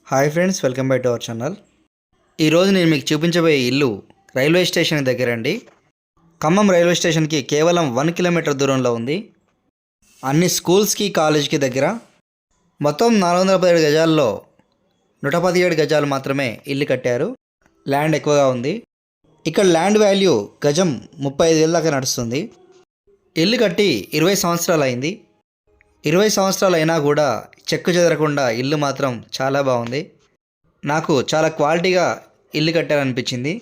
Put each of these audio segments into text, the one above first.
Hi friends, welcome back to our channel. ఈరోజు నేను మీకు చూపించబోయే ఇల్లు రైల్వే స్టేషన్ దగ్గర అండి. ఖమ్మం రైల్వే స్టేషన్కి కేవలం 1 కిలోమీటర్ దూరంలో ఉంది. అన్ని స్కూల్స్కి, కాలేజ్కి దగ్గర. మొత్తం 417 గజాల్లో 117 గజాలు మాత్రమే ఇల్లు కట్టారు. ల్యాండ్ ఎక్కువగా ఉంది. ఇక్కడ ల్యాండ్ వాల్యూ గజం 35,000 దాకా నడుస్తుంది. ఇల్లు కట్టి 20 సంవత్సరాలు అయింది. 20 సంవత్సరాలు అయినా కూడా చెక్కు చెదరకుండా ఇల్లు మాత్రం చాలా బాగుంది. నాకు చాలా క్వాలిటీగా ఇల్లు కట్టారనిపించింది.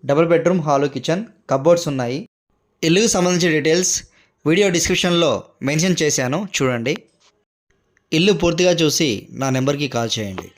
Double bedroom, hall, kitchen, cupboards ఉన్నాయి. ఇల్లుకు సంబంధించిన డీటెయిల్స్ వీడియో డిస్క్రిప్షన్లో మెన్షన్ చేశాను, చూడండి. ఇల్లు పూర్తిగా చూసి నా నెంబర్కి కాల్ చేయండి.